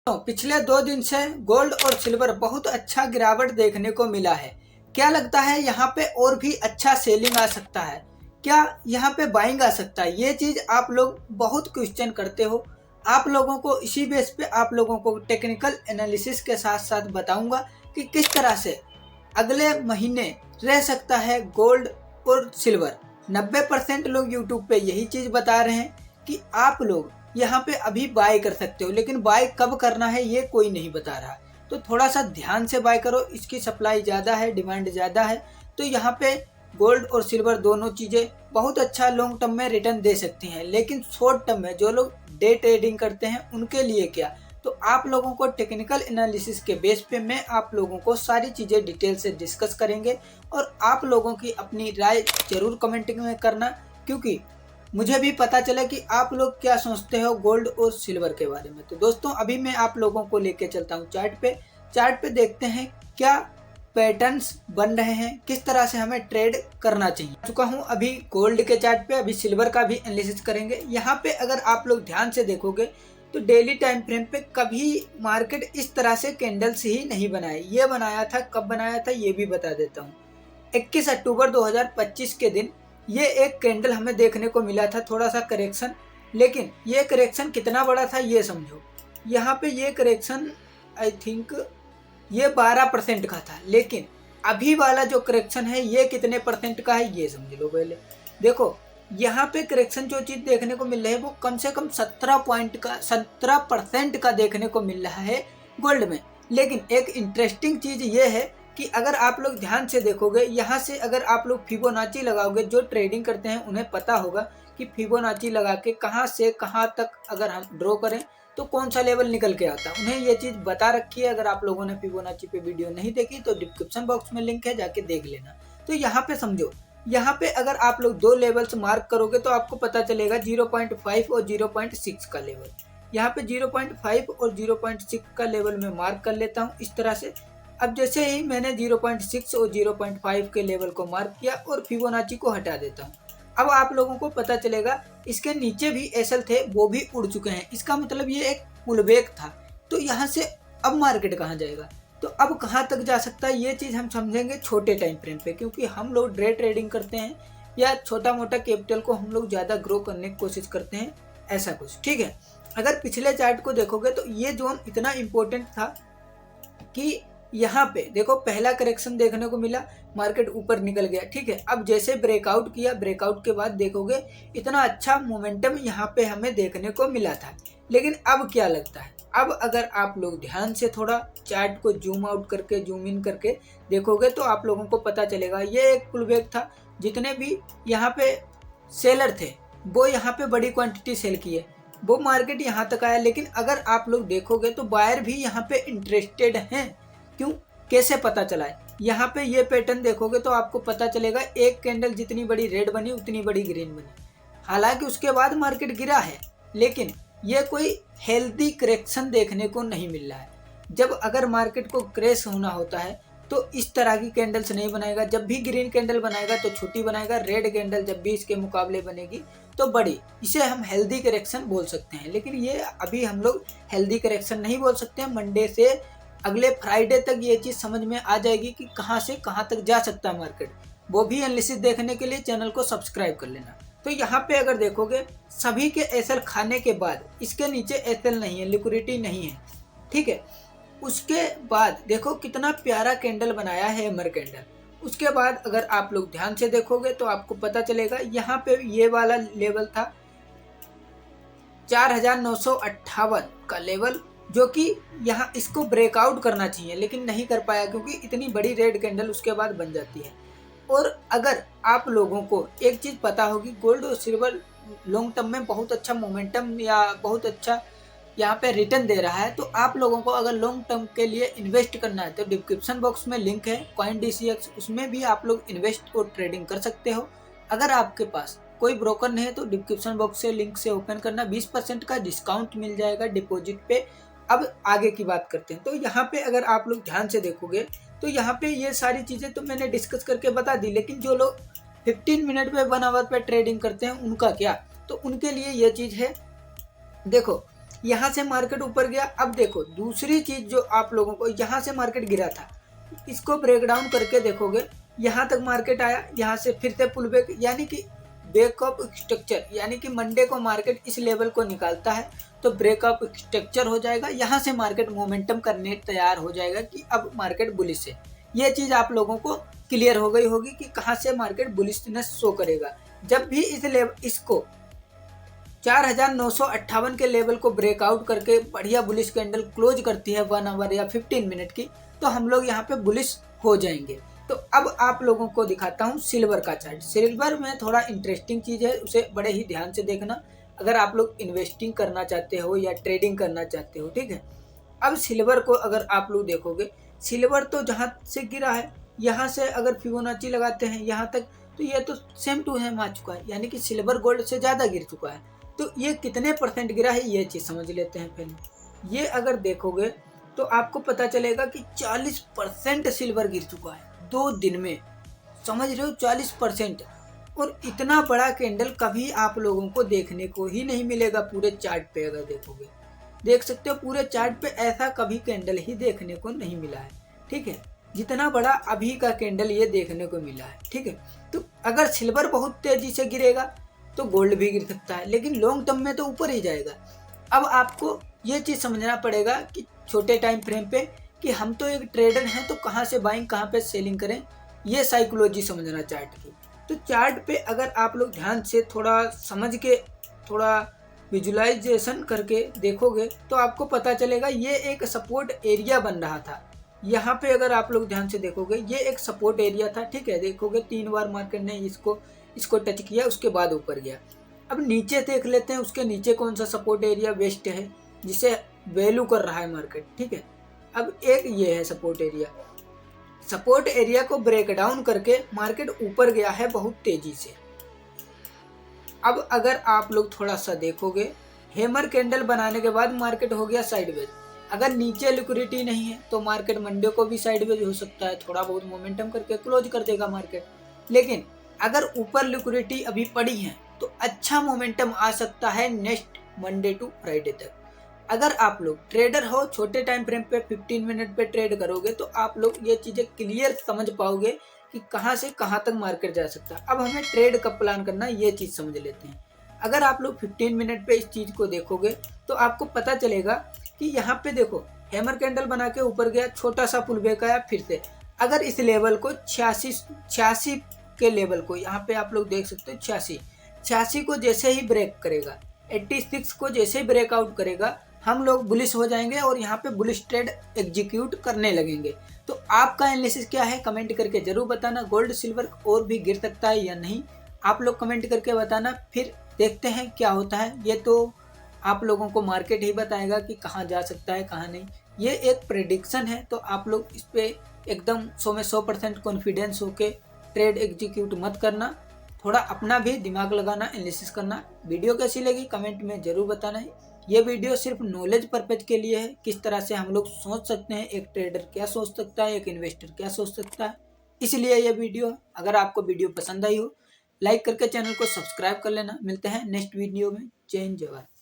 तो पिछले 2 दिन से गोल्ड और सिल्वर बहुत अच्छा गिरावट देखने को मिला है। क्या लगता है यहाँ पे और भी अच्छा सेलिंग आ सकता है? क्या यहाँ पे बाइंग आ सकता है? ये चीज़ आप लोग बहुत क्वेश्चन करते हो। आप लोगों को इसी बेस पे आप लोगों को टेक्निकल एनालिसिस के साथ साथ बताऊंगा कि किस तरह से अगले महीने रह सकता है गोल्ड और सिल्वर। 90% लोग यूट्यूब पे यही चीज़ बता रहे हैं कि आप लोग यहाँ पे अभी बाय कर सकते हो, लेकिन बाय कब करना है ये कोई नहीं बता रहा। तो थोड़ा सा ध्यान से बाय करो। इसकी सप्लाई ज़्यादा है, डिमांड ज़्यादा है, तो यहाँ पे गोल्ड और सिल्वर दोनों चीज़ें बहुत अच्छा लॉन्ग टर्म में रिटर्न दे सकती हैं। लेकिन शॉर्ट टर्म में जो लोग डे ट्रेडिंग करते हैं उनके लिए क्या, तो आप लोगों को टेक्निकल एनालिसिस के बेस पे मैं आप लोगों को सारी चीज़ें डिटेल से डिस्कस करेंगे। और आप लोगों की अपनी राय जरूर कमेंटिंग में करना, क्योंकि मुझे भी पता चला कि आप लोग क्या सोचते हो गोल्ड और सिल्वर के बारे में। तो दोस्तों अभी मैं आप लोगों को लेके चलता हूँ चार्ट पे देखते हैं क्या पैटर्न्स बन रहे हैं, किस तरह से हमें ट्रेड करना चाहिए। चुका हूँ अभी गोल्ड के चार्ट पे, अभी सिल्वर का भी एनालिसिस करेंगे। यहाँ पे अगर आप लोग ध्यान से देखोगे तो डेली टाइम फ्रेम पे कभी मार्केट इस तरह से कैंडल्स ही नहीं बनाए। ये बनाया था, कब बनाया था ये भी बता देता हूँ। 21 अक्टूबर 2025 के दिन ये एक कैंडल हमें देखने को मिला था, थोड़ा सा करेक्शन। लेकिन ये करेक्शन कितना बड़ा था ये समझो। यहाँ पे ये करेक्शन आई थिंक ये 12% का था, लेकिन अभी वाला जो करेक्शन है ये कितने परसेंट का है ये समझ लो पहले। देखो यहाँ पे करेक्शन जो चीज़ देखने को मिल रहा है वो कम से कम 17% का देखने को मिल रहा है गोल्ड में। लेकिन एक इंटरेस्टिंग चीज़ ये है कि अगर आप लोग ध्यान से देखोगे, यहाँ से अगर आप लोग फिबोनाची लगाओगे, जो ट्रेडिंग करते हैं उन्हें पता होगा कि फिबोनाची लगा के कहाँ से कहाँ तक अगर हम ड्रॉ करें तो कौन सा लेवल निकल के आता है, उन्हें ये चीज़ बता रखी है। अगर आप लोगों ने फिबोनाची पे वीडियो नहीं देखी तो डिस्क्रिप्शन बॉक्स में लिंक है, जाके देख लेना। तो यहाँ पे समझो, यहाँ पे अगर आप लोग 2 लेवल्स मार्क करोगे तो आपको पता चलेगा 0.5 और 0.6 का लेवल। यहाँ पे 0.5 और 0.6 का लेवल मैं मार्क कर लेता हूँ इस तरह से। अब जैसे ही मैंने 0.6 और 0.5 के लेवल को मार्क किया और फिबोनाची को हटा देता हूँ, अब आप लोगों को पता चलेगा इसके नीचे भी एसएल थे वो भी उड़ चुके हैं। इसका मतलब ये एक पुलबैक था। तो यहाँ से अब मार्केट कहाँ जाएगा, तो अब कहाँ तक जा सकता है ये चीज़ हम समझेंगे छोटे टाइम फ्रेम पे, क्योंकि हम लोग डे ट्रेडिंग करते हैं या छोटा मोटा कैपिटल को हम लोग ज़्यादा ग्रो करने की कोशिश करते हैं, ऐसा कुछ। ठीक है, अगर पिछले चार्ट को देखोगे तो ये जोन इतना इम्पोर्टेंट था कि यहाँ पे देखो पहला करेक्शन देखने को मिला, मार्केट ऊपर निकल गया। ठीक है, अब जैसे ब्रेकआउट किया, ब्रेकआउट के बाद देखोगे इतना अच्छा मोमेंटम यहाँ पे हमें देखने को मिला था। लेकिन अब क्या लगता है, अब अगर आप लोग ध्यान से थोड़ा चार्ट को जूम आउट करके जूम इन करके देखोगे तो आप लोगों को पता चलेगा ये एक पुलबैक था। जितने भी यहाँ पे सेलर थे वो यहाँ पे बड़ी क्वांटिटी सेल किए, वो मार्केट यहाँ तक आया। लेकिन अगर आप लोग देखोगे तो बायर भी यहाँ पे इंटरेस्टेड हैं। क्यों, कैसे पता चला है, यहाँ पे ये पैटर्न देखोगे तो आपको पता चलेगा एक कैंडल जितनी बड़ी रेड बनी उतनी बड़ी ग्रीन बनी। हालांकि उसके बाद मार्केट गिरा है, लेकिन ये कोई हेल्दी करेक्शन देखने को नहीं मिल रहा है। जब अगर मार्केट को क्रैश होना होता है तो इस तरह की कैंडल्स नहीं बनाएगा। जब भी ग्रीन कैंडल बनाएगा तो छोटी बनाएगा, रेड कैंडल जब भी इसके मुकाबले बनेगी तो बड़ी। इसे हम हेल्दी करेक्शन बोल सकते हैं, लेकिन ये अभी हम लोग हेल्दी करेक्शन नहीं बोल सकते हैं। मंडे से अगले फ्राइडे तक ये चीज़ समझ में आ जाएगी कि कहाँ से कहाँ तक जा सकता है मार्केट। वो भी एनालिसिस देखने के लिए चैनल को सब्सक्राइब कर लेना। तो यहाँ पे अगर देखोगे सभी के एसएल खाने के बाद इसके नीचे एसएल नहीं है, लिक्विडिटी नहीं है। ठीक है, उसके बाद देखो कितना प्यारा कैंडल बनाया है एमर कैंडल। उसके बाद अगर आप लोग ध्यान से देखोगे तो आपको पता चलेगा यहाँ पे ये वाला लेवल था 4958 का लेवल, जो कि यहाँ इसको ब्रेकआउट करना चाहिए लेकिन नहीं कर पाया, क्योंकि इतनी बड़ी रेड कैंडल उसके बाद बन जाती है। और अगर आप लोगों को एक चीज़ पता होगी, गोल्ड और सिल्वर लॉन्ग टर्म में बहुत अच्छा मोमेंटम या बहुत अच्छा यहाँ पे रिटर्न दे रहा है। तो आप लोगों को अगर लॉन्ग टर्म के लिए इन्वेस्ट करना है तो डिस्क्रिप्शन बॉक्स में लिंक है CoinDCX, उसमें भी आप लोग इन्वेस्ट और ट्रेडिंग कर सकते हो। अगर आपके पास कोई ब्रोकर नहीं है तो डिस्क्रिप्शन बॉक्स से लिंक से ओपन करना, 20% का डिस्काउंट मिल जाएगा डिपॉजिट पे। अब आगे की बात करते हैं। तो यहाँ पे अगर आप लोग ध्यान से देखोगे तो यहाँ पे ये सारी चीज़ें तो मैंने डिस्कस करके बता दी, लेकिन जो लोग 15 मिनट पे 1 आवर पे ट्रेडिंग करते हैं उनका क्या, तो उनके लिए ये चीज़ है। देखो यहाँ से मार्केट ऊपर गया। अब देखो दूसरी चीज जो आप लोगों को, यहाँ से मार्केट गिरा था, इसको ब्रेक डाउन करके देखोगे यहाँ तक मार्केट आया, यहाँ से फिर से पुल बैक, यानी कि ब्रेकअप स्ट्रक्चर, यानी कि मंडे को मार्केट इस लेवल को निकालता है तो ब्रेकअप स्ट्रक्चर हो जाएगा, यहाँ से मार्केट मोमेंटम करने तैयार हो जाएगा कि अब मार्केट बुलिश है। ये चीज आप लोगों को क्लियर हो गई होगी कि कहाँ से मार्केट बुलिशनेस शो करेगा। जब भी इसको 4958 के लेवल को ब्रेकआउट करके बढ़िया बुलिश कैंडल क्लोज करती है 1 आवर या 15 मिनट की, तो हम लोग यहाँ पे बुलिश हो जाएंगे। तो अब आप लोगों को दिखाता हूँ सिल्वर का चार्ट। सिल्वर में थोड़ा इंटरेस्टिंग चीज है, उसे बड़े ही ध्यान से देखना अगर आप लोग इन्वेस्टिंग करना चाहते हो या ट्रेडिंग करना चाहते हो, ठीक है। अब सिल्वर को अगर आप लोग देखोगे, सिल्वर तो जहाँ से गिरा है यहाँ से अगर फिबोनाची लगाते हैं यहाँ तक, तो ये तो सेम टू सेम आ चुका है, यानी कि सिल्वर गोल्ड से ज़्यादा गिर चुका है। तो ये कितने % गिरा है ये चीज़ समझ लेते हैं पहले। ये अगर देखोगे तो आपको पता चलेगा कि 40% सिल्वर गिर चुका है 2 दिन में, समझ रहे हो 40%। और इतना बड़ा कैंडल कभी आप लोगों को देखने को ही नहीं मिलेगा पूरे चार्ट पे। अगर देखोगे देख सकते हो पूरे चार्ट पे ऐसा कभी कैंडल ही देखने को नहीं मिला है, ठीक है, जितना बड़ा अभी का कैंडल ये देखने को मिला है, ठीक है। तो अगर सिल्वर बहुत तेजी से गिरेगा तो गोल्ड भी गिर सकता है, लेकिन लॉन्ग टर्म में तो ऊपर ही जाएगा। अब आपको ये चीज़ समझना पड़ेगा कि छोटे टाइम फ्रेम पे कि हम तो एक ट्रेडर हैं, तो कहाँ से बाइंग कहाँ पे सेलिंग करें, ये साइकोलॉजी समझना चार्ट की। तो चार्ट पे अगर आप लोग ध्यान से थोड़ा समझ के थोड़ा विजुलाइजेशन करके देखोगे तो आपको पता चलेगा ये एक सपोर्ट एरिया बन रहा था। यहाँ पे अगर आप लोग ध्यान से देखोगे ये एक सपोर्ट एरिया था, ठीक है। देखोगे 3 बार मार्केट ने इसको टच किया, उसके बाद ऊपर गया। अब नीचे देख लेते हैं उसके नीचे कौन सा सपोर्ट एरिया बेस्ट है जिसे वैल्यू कर रहा है मार्केट, ठीक है। अब एक ये है सपोर्ट एरिया। सपोर्ट एरिया को ब्रेक डाउन करके मार्केट ऊपर गया है बहुत तेजी से। अब अगर आप लोग थोड़ा सा देखोगे, हैमर कैंडल बनाने के बाद मार्केट हो गया साइडवेज। अगर नीचे लिक्विडिटी नहीं है तो मार्केट मंडे को भी साइडवेज हो सकता है, थोड़ा बहुत मोमेंटम करके क्लोज कर देगा मार्केट। लेकिन अगर ऊपर लिक्विडिटी अभी पड़ी है तो अच्छा मोमेंटम आ सकता है नेक्स्ट मंडे टू फ्राइडे तक। अगर आप लोग ट्रेडर हो, छोटे टाइम फ्रेम पे 15 मिनट पे ट्रेड करोगे तो आप लोग ये चीज़ें क्लियर समझ पाओगे कि कहाँ से कहाँ तक मार्केट जा सकता है। अब हमें ट्रेड कब प्लान करना है ये चीज़ समझ लेते हैं। अगर आप लोग 15 मिनट पे इस चीज़ को देखोगे तो आपको पता चलेगा कि यहाँ पे देखो हैमर कैंडल बना के ऊपर गया, छोटा सा पुल बैक आया फिर से। अगर इस लेवल को 86 के लेवल को यहाँ पे आप लोग देख सकते हो 86 को जैसे ही ब्रेक करेगा, 86 को जैसे ही ब्रेकआउट करेगा, हम लोग बुलिश हो जाएंगे और यहाँ पे बुलिश ट्रेड एग्जीक्यूट करने लगेंगे। तो आपका एनालिसिस क्या है कमेंट करके जरूर बताना। गोल्ड सिल्वर और भी गिर सकता है या नहीं, आप लोग कमेंट करके बताना। फिर देखते हैं क्या होता है, ये तो आप लोगों को मार्केट ही बताएगा कि कहाँ जा सकता है कहाँ नहीं। ये एक प्रेडिक्शन है, तो आप लोग इस पे एकदम 100 में 100% कॉन्फिडेंस होके ट्रेड एग्जीक्यूट मत करना, थोड़ा अपना भी दिमाग लगाना, एनालिसिस करना। वीडियो कैसी लगी कमेंट में जरूर बताना है। ये वीडियो सिर्फ नॉलेज पर्पज के लिए है, किस तरह से हम लोग सोच सकते हैं, एक ट्रेडर क्या सोच सकता है, एक इन्वेस्टर क्या सोच सकता है, इसलिए ये वीडियो। अगर आपको वीडियो पसंद आई हो लाइक करके चैनल को सब्सक्राइब कर लेना। मिलते हैं नेक्स्ट वीडियो में। जय हिंद जय भारत।